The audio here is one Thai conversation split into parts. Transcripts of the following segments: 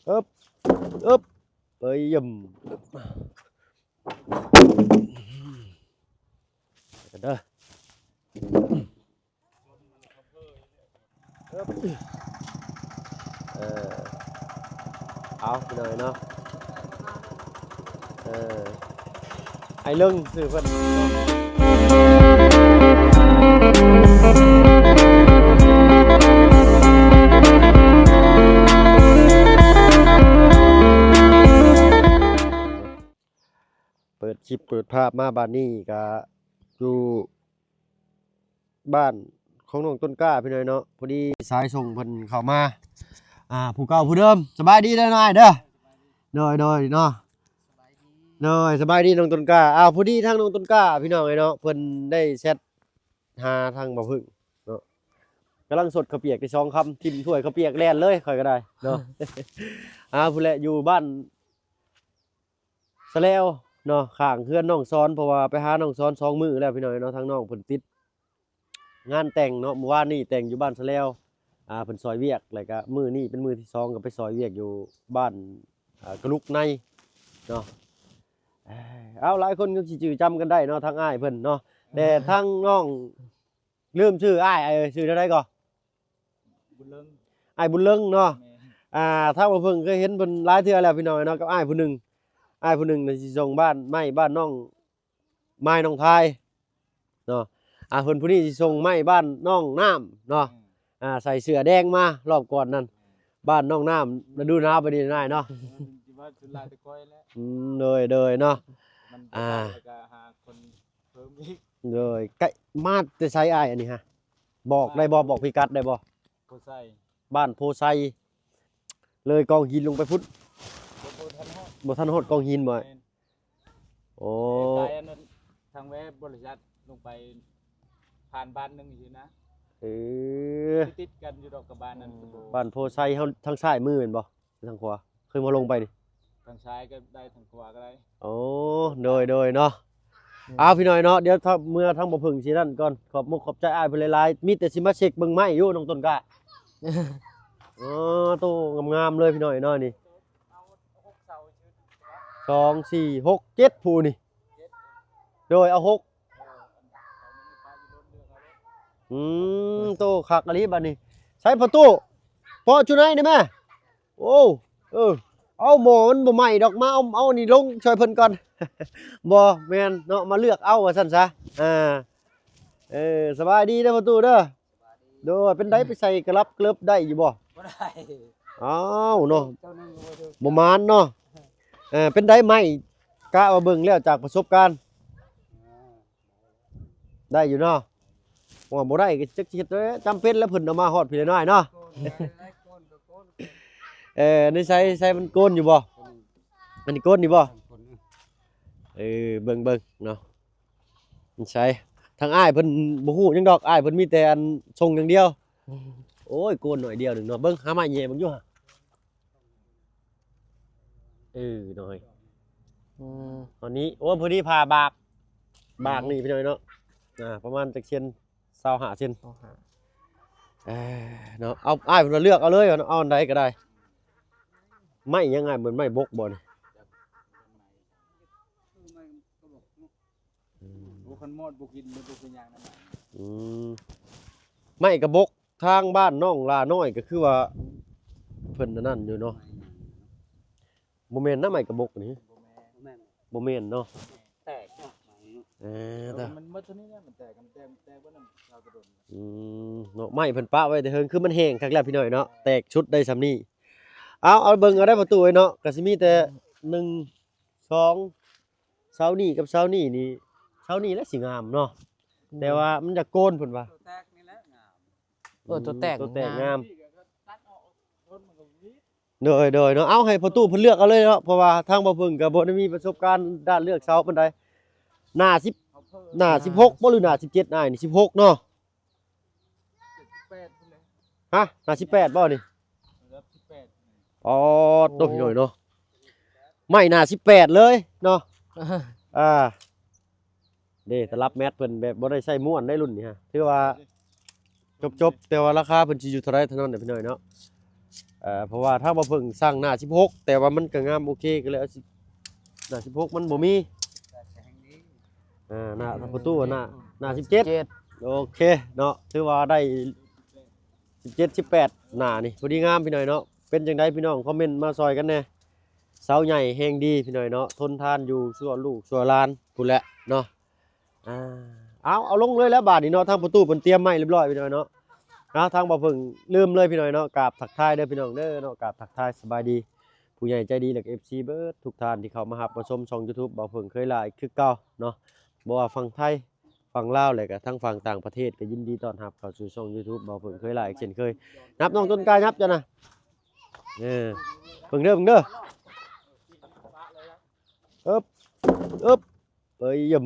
อึ๊บอึ๊บไปย่ำเด้ออึ๊บเอาไปเลยเนาะไอ้เรื่องสื่อเพิ่นเปิดคลิปเปิดภาพมาบ้านนี้ก็อยู่บ้านของน้องต้นกล้าพี่น้อยเนาะพอดีสายส่งเพิ่นเข้ามาผู้เก่าผู้เดิมสบายดีเด้อหน่อยเด้อโดยเนาะโดยสบายดีน้องต้นกล้าพอดีทางน้องต้นกล้าพี่น้องเนาะเพิ่นได้แชทหาทางบ่พึ่งเนาะกำลังสดข้าวเปียกที่2คำทิ่มถ้วยข้าวเปียกแล่นเลยค่อยก็ได้เนาะ ผู้แลอยู่บ้านสะแล้วเนาะข้างเพื่อนน้องซ้อนเพราะว่าไปหาน้องซ้อน2มื้อแล้วพี่น้อยเนาะทางน้องเพิ่นติดงานแต่งเนาะเมื่อวานนี้แต่งอยู่บ้านสะแล้วเพิ่นซอยเวียกแล้วก็มื้อนี้เป็นมื้อที่2ก็ไปซอยเวียกอยู่บ้านกระลุกในเนาะเอาหลายคนก็สิจื้อจำกันได้เนาะทางอ้ายเพิ่นเนาะแต่ทางน้องลืมชื่ออ้ายชื่อเท่าใดก่อบุญเลิงอ้ายบุญเลิงเนาะถ้าว่าเพิ่งเคยเห็นเพิ่นหลายเทื่อแล้วพี่น้อยเนาะกับอ้ายผู้หนึงน่ะสิส่งบ้านไม้บ้านน้องไม้น้องทายเนาะเพิ่นผู้นี้สิส่งไม้บ้านน้องน้ำเนาะใส่เสื้อแดงมารอบก่อนนั่นบ้านน้องน้ำฤดูหนาวไปนี่ได้เนาะเลยเนาะหาคนเพิ่มอีกเลยใกล้มาจะใช้อ้ายอันนี้ฮะบอกได้บ่บอกพิกัดได้บ่โพไซบ้านโพไซเลยกองหินลงไปพุทธบ่ทันฮอดกองหินบ่โอ้ทางเว็บบริษัทลงไปผ่านบ้านนึงอยู่นะติดกันอยู่ดอกกับบ้านนั้นบ้านโพไซเฮาทางซ้ายมือแม่นบ่ทางขวาเคยมาลงไปดิทางซ้ายก็ได้ทางขวาก็ได้โอ้โดยเนาะพี่น้อยเนาะเดี๋ยวถ้าเมื่อทั้งบ่พึ่งสินั่นก่อนขอบมุกขอบใจอ้ายเพิ่นหลายๆมีแต่สิมาเช็คเบิ่งไม้อยู่น้องต้นกะโตงามๆเลยพี่น้อยเนาะนี่2 4 6 7ผู้นี่โดยเอา6โตคักอะลิบัดนี้ใช้ประตูพอจุไหนนี่แม่โอ้เอาหมอมันบ่ใหม่ดอกมาเอานี่ลงช่วยเพิ่นก่อน บ่แม่นเนาะมาเลือกเอาว่าซั่นซะสบายดีเด้อประตูเด้อโดยเป็นได้ไปใส่กระลับเกลิบได้อยู่บ่ได้อ้าวเนาะบ่มานเนาะเป็นได้ไหมกะว่าเบิ่งแล้วจากประสบการณ์ได้อยู่เนาะว่าบ่ได้ก็จักสิเฮ็ดจำเป็นแล้วเพิ่นเอามาฮอดพี่น้อยเนาะนี่ใส่มันโกนอยู่บ่มันโกนอยู่บ่เบิ่งเนาะมันใส่ทางอ้ายเพิ่นบ่ฮู้หยังดอกอ้ายเพิ่นมีแต่อันส่งอย่างเดียวโอ้ยโกนหน่อยเดียวนึงเนาะเบิ่งหาไม้แย่เบิ่งอยู่ห่าหน่อยตอนนี้โอ้พอดีพาบากนี่พี่น้อยเนาะประมาณจักเซน25เซนเนาะเอาอ้ายเพิ่นเลือกเอาเลยเอาอันใดก็ได้ไม่ยังไงเหมือนไม่บกบ่นี่คนหมดบุกินบุกินยางนั่นไม่กระบกทางบ้านน้องลาน้อยก็คือว่าเพิ่นนั่นอยู่เนาะบ่แม่นนะไม่กระบกนี่บ่แม่นเนาะแตกเนาะมันเมื่อเท่านี้เนี่ยมันแตกว่าน้ำชาวกระโดดเนาะไม่เพิ่นปะไว้แต่เฮิงคือมันแห้งคักแล้วพี่น้อยเนาะแตกชุดได้ซำนี้เอาเบิ่งเอาได้ประตูไว้เนาะก็สิมีแต่1 2เสานี่กับเสานี่นี่เสานี่แหละสิงามเนาะแต่ว่ามันจะโกนเพิ่นว่าตัวแตกนี่แหละงามตัวแตกงามโดยเนาะเอาให้ประตูเพิ่นเลือกเอาเลยเนาะเพราะว่าทางบ่เพิ่งก็บ่ได้มีประสบการณ์ด้านเลือกเสาปานใดหน้า16บ่หรือหน้า17อ้ายนี่16เนาะฮะหน้า18บ่นี่โตพี่หน่อยเนาะไม่น่า18เลยเนาะเด้ตลับแมทเพิ่นแบบบ่ได้ใช้ม้วนได้รุ่นนี่ฮะถือว่าจบแต่ว่าราคาเพิ่นสิอยู่เท่าไรเท่านั้นพี่หน่อยเนาะ เพราะว่าถ้าบ่เพิ่งสร้างหน้า16แต่ว่ามันก็งามโอเคก็เลยเอาหน้า16มันบ่มีหน้าประตูหน้า17โอเคเนาะถือว่าได้17 18หน้านี่พอดีงามพี่น้อยเนาะเป็นจังไดพี่น้องคอมเมนต์มาซอยกันแหน่เสาใหญ่แฮงดีพี่น้อยเนาะทนทานอยู่ชั่วลูกชั่วหลานพู้นแหละเนาะเอาลงเลยแล้วบาดนี้เนาะทางประตูเพิ่นเตรียมไม้เรียบร้อยพี่น้อยเนาะทางบ่เพิ่งลืมเลยพี่น้อยเนาะกราบทักทายเด้อพี่น้องเด้อเนาะกราบทักทายสบายดีผู้ใหญ่ใจดีและ FC เบิดทุกท่านที่เข้ามารับมาชมช่อง YouTube บ่เพิ่งเคยหลายคือเก่าเนาะบ่ว่าฝั่งไทยฝั่งลาวและก็ทั้งฝั่งต่างประเทศก็ยินดีต้อนรับเข้าสู่ช่อง YouTube บ่เพิ่งเคยหลายเช่นเคยนับน้องต้นกล้านับจ้ะนะเพิ่งเด้ออึ๊บเอ้ยย่ำ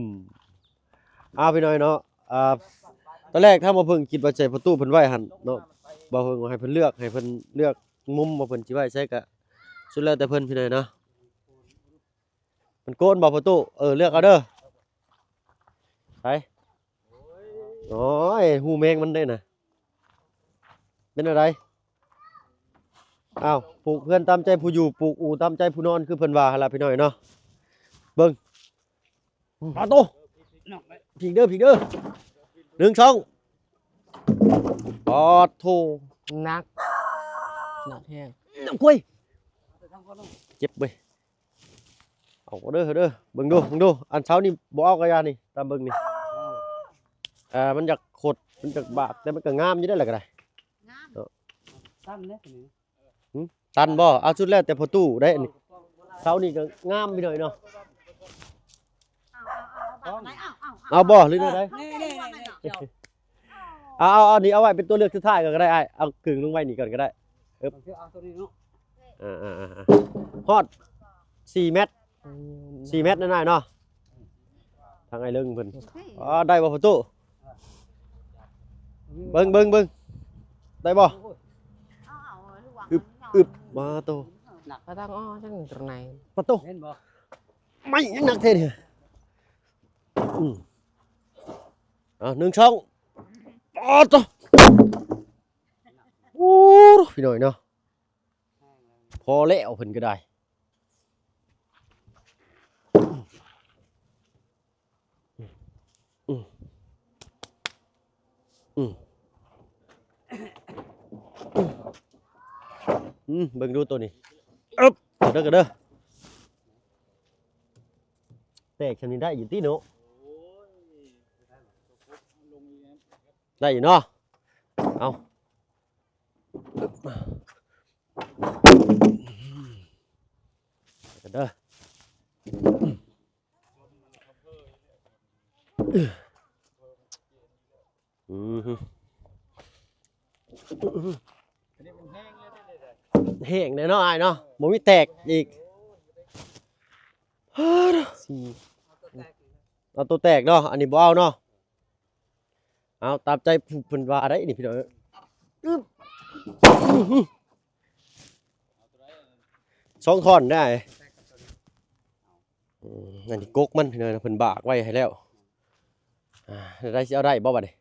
พี่น้อยเนาะตอนแรกถ้าบ่เพิ่งคิดว่าใจประตูเพิ่นไว้หั่นเนาะบ่เพิ่งให้เพิ่นเลือกมุมบ่เพิ่นสิไว้ใช้ก็สุดแล้วแต่เพิ่นพี่น้อยเนาะมันโกนบ่ประตูเลือกเอาเด้อไปโอ้ยหูแมงมันได้น่ะเป็นอะไรปลูกเพื่อนตามใจผู้อยู่ปลูกอู่ตามใจผู้นอนคือเพิ่นว่าหั่นล่ะพี่น้อยเนาะเบิ่งประตูพิงเด้อ1 2โธนักแห้งน้ำกล้วยเจ็บเว้ยเอาเด้อเบิ่งดูอันเช้านี่บ่เอากระยานี่ตามเบิ่งนี่มันอยากขดมันอยากบากแต่มันก็งามอยู่ได้แหละก็ได้ตั้นเด้อตันบ่เอาชุดแรกแต่พอตู้ได้นี่เช้านี่ก็งามไปหน่อยเนาะเอาบ่หรือไดเอาอันนี้เอาไว้เป็นตัวเลือกสุดท้ายก็ได้เอากึ่งลงไว้นี่ก่อนก็ได้เอาตัวนี้เนาะฮอด4 เมตรนั่นน่ะเนาะทางไอ้เลิงเพิ่นได้บ่พอตู้เบิ่งได้บ่อึบมาโตหนักกระทั่งจังตรงไหนประตูไม่ยังหนักเท่นี่1 ช่องโตพี่หน่อยเนาะพอแล้วเพิ่นก็ได้เบิ่งดูตัวนี้เด้อแตกชนิดได้อยู่ที่เนาะได้อยู่เนาะเอาเด้อแห้งเลยเนาะเนาะบ่มีแตกอีกเอาตัวแตกเนาะอันนี้บ่เอาเนาะเอาตามใจเพิ่นว่าได้นี่พี่น้อง2 ท่อนได้อันนี้กกมันพี่น้องเพิ่นบากไว้ให้แล้วได้สิเอาได้บ่บัดนี้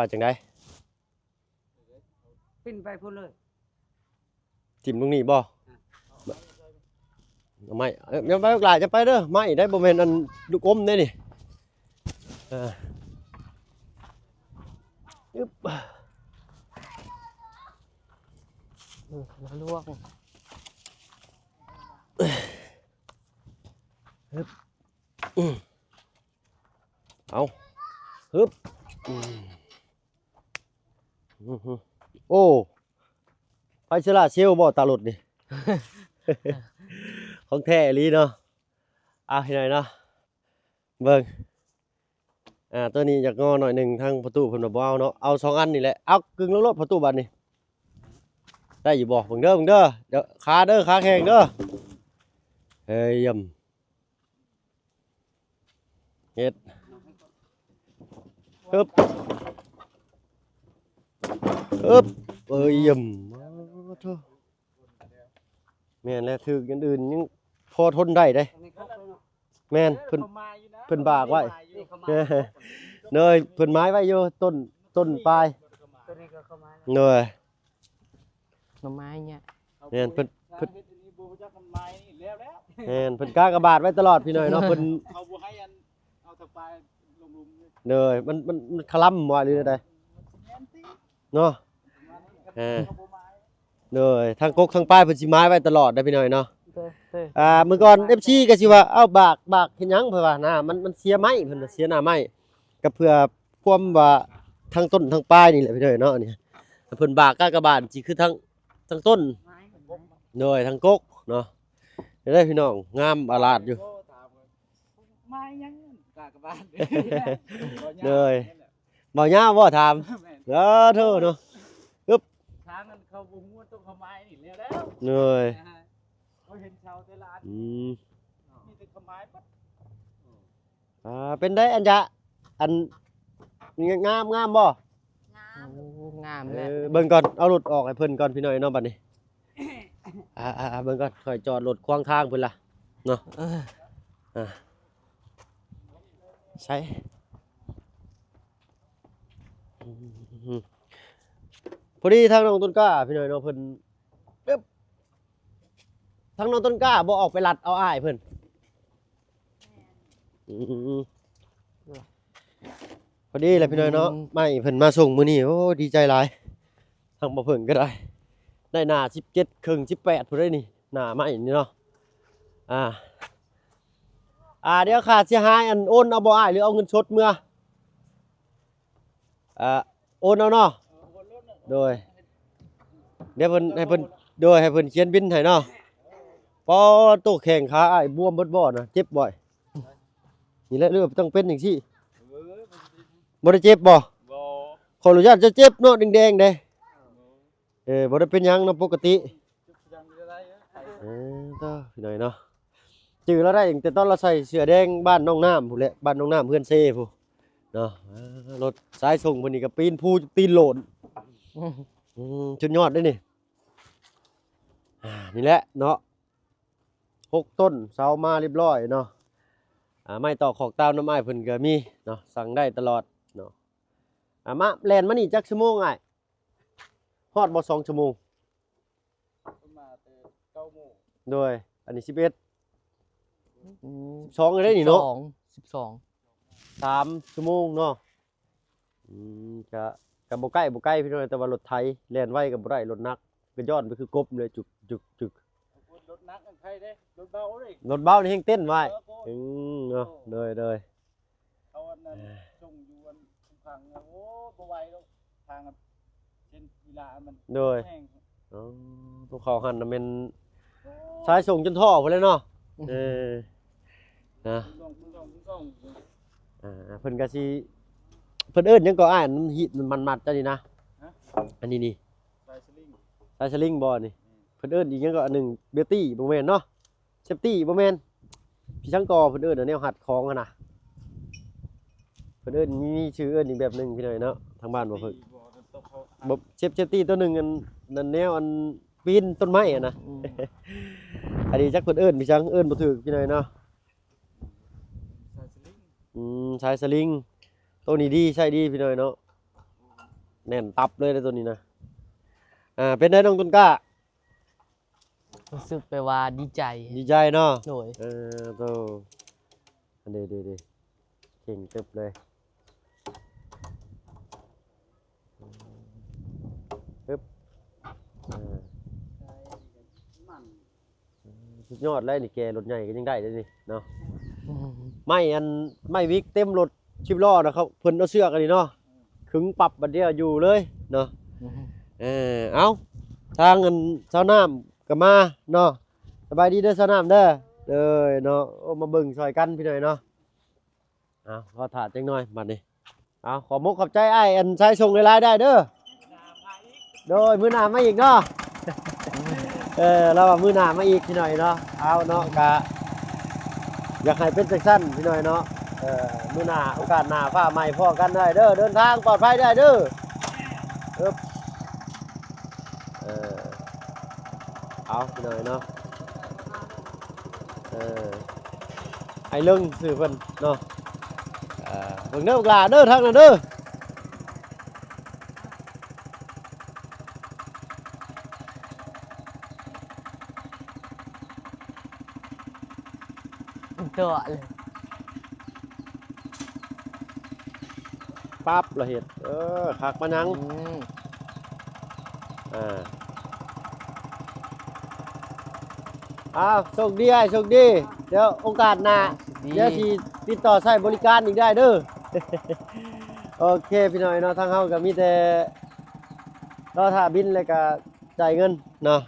ว่าจังได๋ปิ้นไปพุ่นเลยจิ้มตรงนี้บ่ไม่ยังไปหลายจะไปเด้อไม่ได้บ่แม่นอันลูกอมเด้นี่อึ๊บลวกเอาฮึบโอ้ไฟโซล่าเซลล์บ่ตาหลุดนี่ ของแท้อีหลีเนาะที่ไหนเนาะเบิ่งตัวนี้อยากงอหน่อยหนึ่งทางประตูเพิ่นบ่เอาเนาะเอา2 อันนี่แหละเอากึ่งลงรถประตูบัดนี้ได้อยู่บ่เบิ่งเด้อเดี๋ยวขาแข็งเด้อเฮ้ยย่ำเฮ็ดอึ๊บย่ำแม่นแล้วถืออย่างอื่นยังพอทนได้เด้แม่นเพิ่นบากไว้เนยเพิ่นไม้ไว้อยู่ต้นปลาย ตัวนี้ก็เข้ามา หน่อย หน่อไม้เนี่ย แม่นเพิ่น เฮ็ดอันนี้บ่รู้จักมันไม้นี่แล้ว แม่นเพิ่นกากบาทไว้ตลอดพี่น้อยเนาะเพิ่น เอาบ่ให้อันเอาตะปายลุมๆนี่ เลยมันคลำบ่หรือใด แม่นติ เนาะ มานี่กัน เออ เขาบ่ไม้ เลยทางกกทางป้ายเพิ่นสิไม้ไว้ตลอดเด้อพี่น้อยเนาะ เด้อ มื้อก่อน FC ก็สิว่าเอ้าบากเฮ็ดหยังเพิ่นว่านะมันเสียไม้เพิ่นว่าเสียหน้าไม้ก็เพื่อความว่าทางต้นทางปลายนี่แหละพี่น้อยเนาะนี่เพิ่นบากกากบาทสิคือทางต้นเลยทางกกเนาะได้พี่น้องงามอลาดอยู่ โถามว่าไม้ยังกากบาท เลยบ่ยาวบ่ถาม แม่น เด้อเด้อเนาะ ทางนั้นเขาบ่ฮู้ต้องเขาไม้นี่แล้ว เลย เขาเห็นชาวแต่ละอัน อืม มีแต่เขาไม้ปั๊บ เป็นได้อันจะอันงามบ่ งาม เอ แล้ว อเบิ่งก่อนเอารถออกให้เพิ่นก่อนพี่น้อยเนาะบัดนี้เบิ่งก่อนค่อยจอดรถขวางทางเพิ่นล่ะเนาะใช่พอดีทางน้องต้นกล้าพี่น้อยเนาะเพิ่นปึ๊บทางน้องต้นกล้าบ่ออกไปลัดเอาอ้ายเพิ่นพอดีแหละพี่น้อยเนาะไม่เพิ่นมาส่งมื้อนี้โอ้ดีใจหลายทางบ่เพิ่นก็ได้หน้า17ครึ่ง18พุ่นได้นี่หน้าไม้นี่เนาะเดี๋ยวค่าเสียหายอันโอนเอาบ่อ้ายหรือเอาเงินสดเมื่อโอนเอาเนาะโดยเดี๋ยวเพิ่นให้เพิ่นโดยให้เพิ่นเขียนบินให้เนาะพอโตแข้งขาอ้ายบวมเบิดบ่น่ะเจ็บบ่อยนี่แหละเรื่องต้องเป็นจังซี่บ่ได้เจ็บบ่ บ่ ขออนุญาตจะเจ็บเนาะแดงๆเด้บ่ได้เป็นหยังเนาะปกติ ยังมีอะไรเอ้ย ต่อพี่หน่อยเนาะจื้อเราได้ตั้งแต่ตอนเราใส่เสื้อแดงบ้านน้องน้ำพุ่นแหละบ้านน้องน้ำเพื่อนเซ่พุ่นเนาะรถสายส่งเพิ่นนี่ก็ปีนภูตีนโหลนชุดยอดเด้นี่นี่แหละเนาะ6ต้นเสามาเรียบร้อยเนาะไม้ต่อขอกตามน้ำอ้ายเพิ่นก็มีเนาะสั่งได้ตลอดเนาะมาแล่นมานี่จักชั่วโมงอ้ายฮอดบ่2ชั่วโมง ผมมาแต่9โมง โดยอันนี้11 2เลยนี่เนาะ 12 3 ชั่วโมงเนาะก็บ่ใกล้พี่น้อยแต่ว่ารถไถแล่นไวก็บ่ได้รถหนักก็ย้อนไปคือกบเลยจุก รถนักอันใครเด้รถเบาเด้ รถเบานี่แฮงเต้นไว้ เออโก เนาะโดย เอาอันนั้นส่งอยู่อันพังโอ้บ่ไหวแล้วทางเช่นเวลามัน โดย แห้ง อ๋อพวกเขาหันน่ะแม่นสายส่งจนท่อพุ่นเลยเนาะนะ ต้อง เพิ่นก็สิเพิ่นเอิ้นหยังก็อ้ายมันหิมันมัดจังนี่นะอันนี้นี่ สายสลิง สายสลิงบ่นี่เพิ่นเอิ้นอีกหยังก็อันหนึงเบลตี้บ่แม่นเนาะเซฟตี้บ่แม่นพี่ช่างกอเพิ่นเอิ้นอันแนวหัดของหั่นน่ะเพิ่นเอิ้นมีชื่อเอิ้นอีกแบบหนึงพี่น้อยเนาะทางบ้านบ่เพิ่นบ่เซฟตี้ตัวหนึงอันนั่นแนวอันปีนต้นไม้อะนะ อันนี้จักเพิ่นเอิ้นพี่ช่างเอิ้นบ่ถูกพี่น้อยเนาะ สายสลิง สายสลิงตัวนี้ดีใช่ดีพี่น้อยเนาะแน่นตับเลยนะตัวนี้นะเป็นได้น้องต้นกล้า รู้สึกไปว่าดีใจ ดีใจเนาะ โดย ตัวอันเดีเก่งเก็บเลยปึ๊บสุดยอดเลยนี่แกรถใหญ่ก็ยังได้เลยนี่เนาะไม่วิกเต็มรถชิบล้อนะครับเพิ่นเอาเชือกอันนี้เนาะขึงปรับบัดเดียวอยู่เลยเนาะเอาทางเงินชาวน้ำก็มาเนาะสบายดีเด้อชาวน้ำเด้อเนาะมาเบิ่งซอยกันพี่หน่อยเนาะเอาขอถาดจังหน่อยบัดนี้เอาขอมกขอบใจไอ้อันใช้ส่งหลายๆได้เด้อโดยมื้อหน้ามาอีกเนาะ เราว่ามื้อหน้ามาอีกพี่หน่อยเนาะเอาเนาะกะอยากให้เป็นจังซั่นพี่หน่อยเนาะมื้อหน้าโอกาสหน้าฟ้าใหม่พอกันได้เด้อเดินทางปลอดภัยได้เด้อเอาพี่หน่อยเนาะให้เรื่องสื่อเพิ่นเนาะเบิ่งเด้อลูกหลานเด้อทางนั้นเด้อ ตัวเลย ปั๊บเราเห็ดคักมานัง ม อ่าอ้าวโชคดีไอ้โชคดีเดี๋ยวโอกาสหน้า ดี เดี๋ยวสิติดต่อใช้บริการอีกได้เด้อ โอเคพี่น้อยเนาะทางเฮาก็มีแต่รอท่าบินแล้วก็จ่ายเงินเนาะ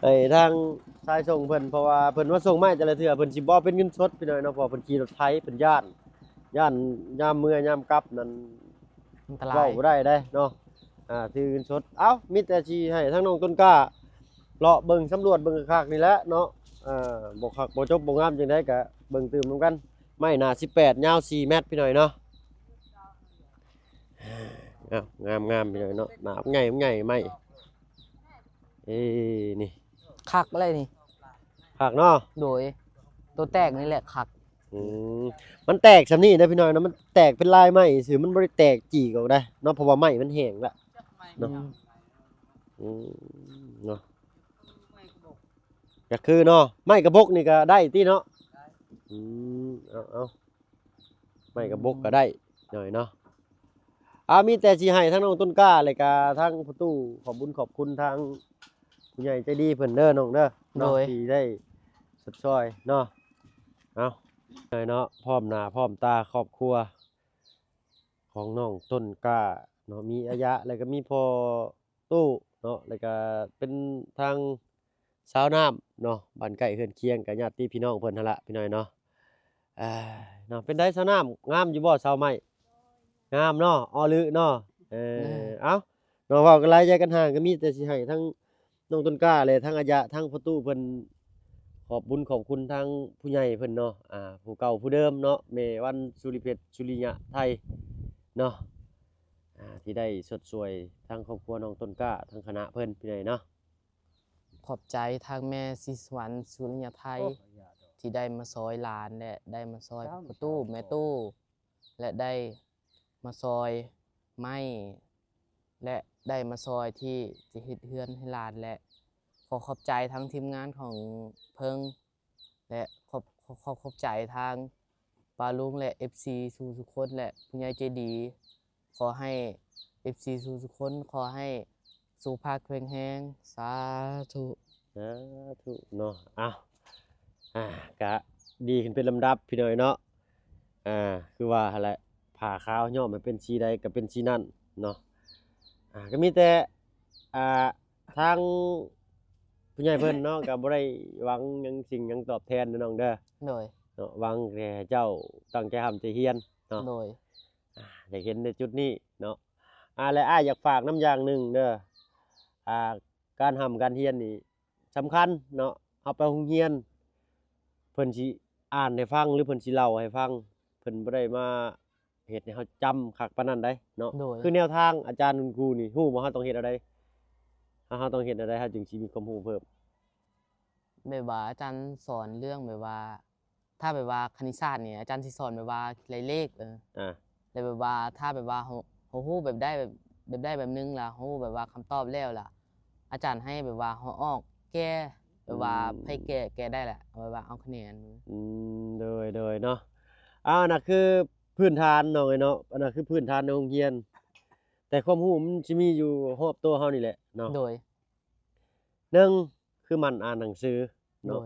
ให้ทางชายส่งเพิ่นเพราะว่าเพิ่นว่าส่งไม้แต่ละเทื่อเพิ่นสิบ่เป็นเงินสดพี่น้อยเนาะเพราะเพิ่นขี่รถไถเพิ่นย่านยามเมื่อยยามกลับนั่น อันตรา เว้าย บ่ได้เนาะถือเงินสดเอ้ามีแต่สิให้ทางน้องต้นกล้าเลาะเบิ่งสำรวจเบิ่งคักๆนี่แหละเนาะบ่คักบ่จบบ่งามจังได๋ก็เบิ่งตื่มนำกันไม้หนา18ยาว4เมตรพี่น้อยเนาะงามพี่น้อยเนาะหนาใหญ่ไม้นี่ คักอะไรนี่ คักเนาะ โดย ตัวแตกนี่แหละคัก อืมมันแตกซำนี้เด้อพี่น้อยเนาะมันแตกเป็นลายไม้ซื่อมันบ่ได้แตกจีกออกได้เนาะเพราะว่าไม้มันแห้งแล้ว เนาะ เนาะก็คือเนาะไม้กระบอกนี่ก็ได้ติเนาะเอาไม้กระบอกก็ได้หน่อยเนาะมีแต่สิให้ทั้งน้องต้นกล้าเลยก็ทั้งผู้ตู้ขอบคุญขอบคุณทางผู้ใหญ่ใจดีเพิ่นเด้อน้องเด้อเนาะที่ได้สดช่วยเนาะเอาเลยเนาะพร้อมหน้าพร้อมตาครอบครัวของน้องต้นกล้าเนาะมีอายะแล้วก็มีพ่อตู้เนาะแล้วก็เป็นทางสาวน้ำเนาะบ้านใกล้เฮือนเคียงกับญาติพี่น้องเพิ่นนั่นละพี่น้อยเนาะเนาะเป็นได้สาวน้ำงามอยู่บ่สาวไม้งามเนาะออลึเนาะเอ้าเนาะเว้ากันหลายใจกันห่างก็มีแต่สิให้ทั้งน้องต้นกล้าเลยทั้งอายะทั้งพ่อตู้เพิ่นขอบบุญขอบคุณทางผู้ใหญ่เพิ่นเนาะผู้เก่าผู้เดิมเนาะแม่วันสุริเพชรสุริยะไทยเนาะที่ได้สดสวยทั้งครอบครัวน้องต้นกล้าทั้งคณะเพิ่นพี่น้อยเนาะ ขอบใจทางแม่ศิสวรรค์สุริยไทย ที่ได้มาซอยหลานและได้มาซอยประตูแม่ตู้ และได้มาซอยไม้และได้มาซอยที่จะเฮ็ดเฮือนให้หลานและขอขอบใจทั้งทีมงานของเพิงและขอบใจทางปาลุงและ FC สู่ทุกคนและผู้ใหญ่ใจดี ขอให้ FC สู่ทุกคนขอให้สุขภาพแข็งแรงสาธุ สาธุเนาะก็ดีขึ้นเป็นลำดับพี่น้อยเนาะคือว่าหั่นแหละผ่าขาวย้อมให้เป็นสีใดก็เป็นสีนั้นเนาะก็มีแต่ทางผู้ใหญ่เพิ่นเนาะก็บ่ได้หวังหยังสิ่งหยังตอบแทนเด้อน้องเด้อ โดย เนาะหวังแต่ให้เจ้าตั้งใจทำใจเฮียนเนาะ โดย ได้เห็นในจุดนี้เนาะและอ้ายอยากฝากน้ำอย่างหนึงเด้อการทำการเฮียนนี่สำคัญเนาะเอาไปโรงเรียนเพิ่นสิอ่านให้ฟังหรือเพิ่นสิเล่าให้ฟังเพิ่นบ่ได้มาเฮ็ดให้เฮาจำคักปานนั้นได้เนาะ โดย คือแนวทางอาจารย์คุณครูนี่ฮู้บ่เฮาต้องเฮ็ดอะไรเฮาต้องเฮ็ดอะไรเฮาจึงสิมีความรู้เพิ่ม แบบว่าอาจารย์สอนเรื่องแบบว่า ถ้าแบบว่าคณิตศาสตร์เนี่ยอาจารย์สิสอนแบบว่าเลขอ่า แล้วแบบว่าถ้าแบบว่าเขาฮู้แบบได้แบบได้แบบนึงล่ะเขาฮู้แบบว่าคำตอบแล้วล่ะ อาจารย์ให้แบบว่าเขาออกแก้แบบว่าให้แก้ได้แหละเอาแบบว่าเอาคะแนน โดยเนาะอันน่ะคือพื้นฐานน้องเอ้ยเนาะอันน่ะคือพื้นฐานในโรงเรียน แต่ความรู้มันสิมีอยู่รอบตัวเฮานี่แหละเนาะ โดย หนึ่งคือมันอ่านหนังสือ โด เนาะ ย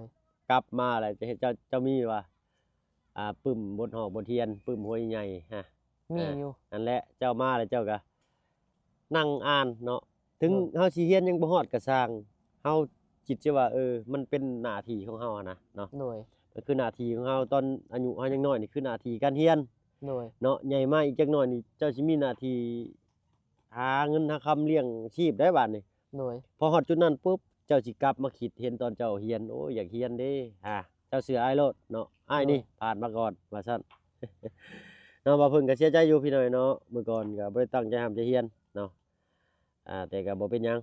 กลับมาแล้วจะเฮ็ดเจ้ามีว่าปึ้มบทหอกบทเรียนปึ้มหัวใหญ่ฮะ มีอยู่ นั่นแหละเจ้ามาแล้วเจ้าก็นั่งอ่านเนาะถึง โดย เฮาสิเรียนยังบ่ฮอดก็สร้างเฮาคิดสิว่ามันเป็นหน้าที่ของเฮาอะนะเนาะ โดย ก็คือหน้าที่ของเฮาตอนอายุเฮายังน้อยนี่คือหน้าที่การเรียน โดย เนาะใหญ่มาอีกจักหน่อยนี่เจ้าสิมีหน้าที่หาเงินหาคำเลี้ยงชีพได้บัดนี้ โดย พอฮอดจุดนั้นปุ๊บเจ้าสิกลับมาคิดเห็นตอนเจ้าเรียนโอ้ยอยากเรียนเด้เจ้าเสืออ้ายโลดเนาะอ้ายนี่ผ่านมาก่อนว่าซั่น เนาะบ่เพิ่นก็เสียใจอยู่พี่น้อยเนาะเมื่อก่อนก็บ่ได้ตั้งใจทำใจเรียนเนาะแต่ก็บ่เป็นหยัง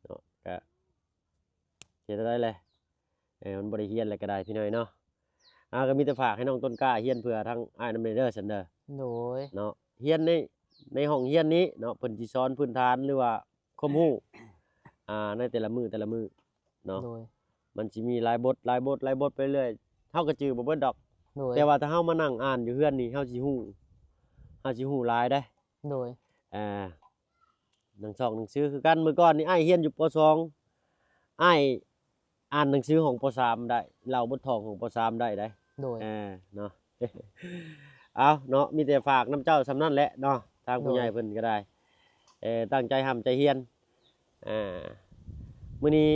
เนาะก็เฮ็ดได้แหละมันบ่ได้เรียนแล้วก็ได้พี่น้อยเนาะก็มีแต่ฝากให้น้องต้นกล้าเรียนเพื่อทางอ้ายนำเด้อซั่นเด้อ โดย เนาะเรียนในห้องเรียนนี้เนาะเพิ่นสิสอนพื้นฐานหรือว่าความรู้ในแต่ละมื้อเนาะ โดย มันสิมีหลายบทไปเรื่อยเฮาก็จื้อบ่เบิดดอก โดย แต่ว่าถ้าเฮามานั่งอ่านอยู่เฮือนนี่เฮาสิฮู้หลายได้ โดย หนังหนังสือคือกันเมื่อก่อนนี่อ้ายเรียนอยู่ป .2 อ้ายอ่านหนังสือของป .3 ได้เล่าบททองของป .3 ได้ โดย เนาะ เอาเนาะมีแต่ฝากน้ำเจ้าสำนั่นแหละเนาะทางผู้ โดย ใหญ่เพิ่นก็ได้ตั้งใจทำใจเฮียนมื้อนี้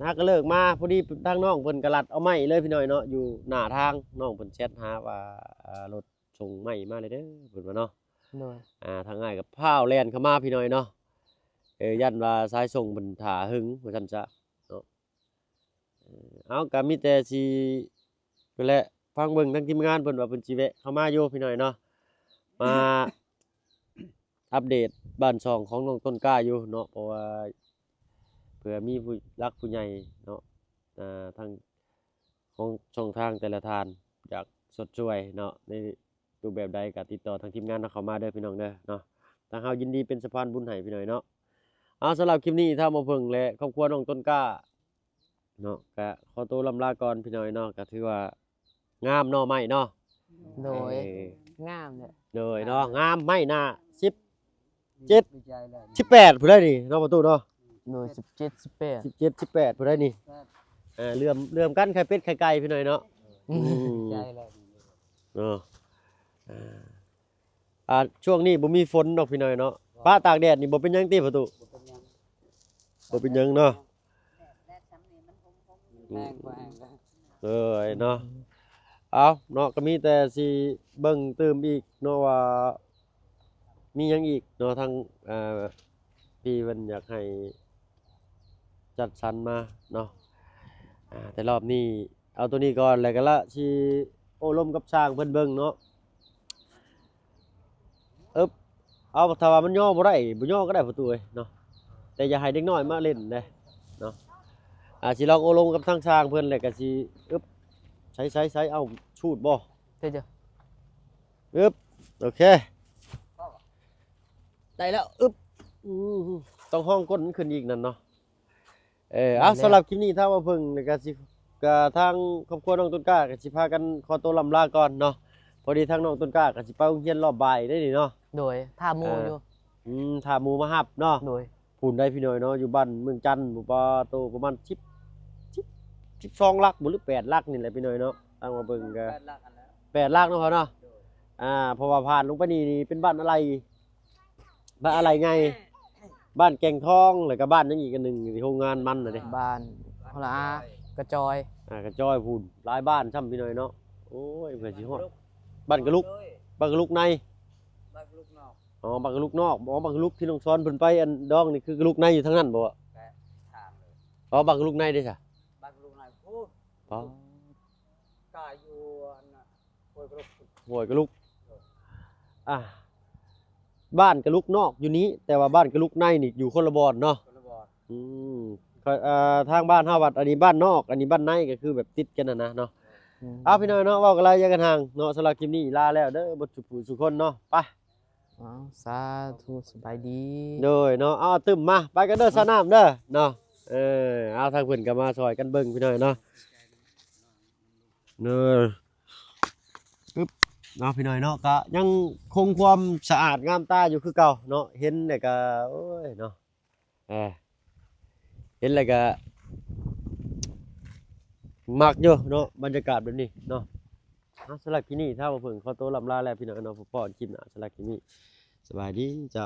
น้าก็เลิกมาพอดีทางน้องเพิ่นก็ลัดเอาไม้เลยพี่น้อยเนาะอยู่หน้าทางน้องเพิ่นแชทหาว่ารถส่งไม้มาเลยเด้อเพิ่นว่าเนาะ โดย ทางง่ายกับพาวแล่นเข้ามาพี่น้อยเนาะยันว่าสายส่งเพิ่นท่าหึงว่าซั่นซะเนาะเอาก็มีแต่สินั่นแหละฟังเบิ่งทางทีมงานเพิ่นว่าเพิ่นสิแวะเข้ามาอยู่พี่น้อยเนาะมา อัปเดตบ้านช่องของน้องต้นกล้าอยู่เนาะเพราะว่าเผื่อมีผู้รักผู้ใหญ่เนาะทางของช่องทางแต่ละทานอยากสดช่วยเนาะในรูปแบบใดก็ติดต่อทางทีมงานเข้ามาเด้อพี่น้องเด้อเนาะทางเฮายินดีเป็นสะพานบุญให้พี่น้อยเนาะเอาสำหรับคลิปนี้ถ้ามาเพิ่งและครอบครัวน้องต้นกล้าเนาะก็ขอตัวลำลาก่อนพี่น้อยเนาะก็ถือว่างามเนาะไม้เนาะ โดยงามเลย เลยเนาะงามไม้หน้า18ผู้ใดนี่เนาะประตูเนาะ โดย17 18 17 18ผู้ใดนี่เลื่อมกันไข่เป็ดไข่ไก่พี่น้อยเนาะ ใจแล้ว เนาะช่วงนี้บ่มีฝนดอกพี่น้อยเนาะฟ้าตากแดดนี่บ่เป็นหยังติประตูบ่เป็นหยังเนาะ แม่งว่าแห้งแล้ว เนาะเอาเนาะก็มีแต่สิเบิ่งเติมอีกเนาะว่ามีหยังอีกเนาะทางพี่เพิ่นอยากให้จัดสรรมาเนาะแต่รอบนี้เอาตัวนี้ก่อนแล้วก็ละสิโอ้ร่มกับสร้างเพิ่นเบิ่งเนาะเอาถ้าว่ามันย่อบ่ได้บ่ย่อก็ได้ประตูเอ้ยเนาะแต่อย่าให้เด็กน้อยมาเล่นเด้เนาะสิลองโอ้ลมกับทางสร้างเพิ่นแล้วก็สิใช้เอาชูดบ่ เด้อจ้ะ โอเคได้แล้วต้องห้องก้นมันขึ้นอีกนั่นเนาะเอาสำหรับคลิปนี้ถ้าว่าเพิ่งแล้วก็สิก็ทางครอบครัวน้องต้นกล้าก็สิพากันขอตัวลำลาก่อนเนาะพอดีทางน้องต้นกล้าก็สิไปโรงเรียนรอบบ่ายได้นี่เนาะ โดยท่าหมู่อยู่ ถ้าหมู่มาฮับเนาะ โดย พูนได้พี่น้อยเนาะอยู่บ้านเมืองจันทน์หมู่ปอโตประมาณ12ลักบ่หรือ8ลักนี่แหละพี่น้อยเนาะตั้งมาเบิ่งก็ แปดลักอันแล้ว 8ลักเนาะพ่อเนาะเพราะว่าผ่านลงไปนี่เป็นบ้านอะไรไงบ้านแก่งทองแล้วก็บ้านยังอีกอันหนึงที่โรงงานมันน่ะเด้ บ้านฮอลากระจอย กระจ้อยพูนหลายบ้านซ้ำพี่น้อยเนาะโอ้ยเผื่อสิฮอดบ้านกระลุกใน บ้านลูกนอก บ้านกระลุกนอกบ้านกระลุกที่น้องซ้อนเพิ่นไปอันดองนี่คือกระลุกในอยู่ทางนั้นบ่ ถามเลย บ้านกระลุกในเด้ซะ บ้านลูกนอกพูด อ๋อก ายอยู่อันน่ะโอ้ยกระลุก ห้วยกระลุกบ้านกระลุกนอกอยู่นี้แต่ว่าบ้านกระลุกในนี่อยู่คนละบ่อนเนาะ คนละบอด ทางบ้านเฮาวัดอันนี้บ้านนอกอันนี้บ้านในก็คือแบบติดกันนะเนาะเอาพี่น้อยเนาะเว้ากันหลายอย่างกันทางเนาะสำหรับคลิปนี้ลาแล้วเด้อบ่สุขสุขคนเนาะไป สาธุสบายดี โดยเนาะเอาตึมมาไปกันเด้อสนามเด้อเนาะเอาทางเพิ่นก็มาซอยกันเบิ่งพี่น้อยเนาะเนาะเนาะพี่น้อยเนาะก็ยังคงความสะอาดงามตาอยู่คือเก่าเนาะเห็นแล้วก็โอ้ยเนาะเห็นแล้วก็มักอยู่เนาะบรรยากาศแบบนี้เนาะสำหรับคลิปนี้ถ้าว่าเพิ่งขอตัวลำลาแล้วพี่น้องเนาะพบกันคลิปหน้าสำหรับคลิปนี้สบายดีเจ้า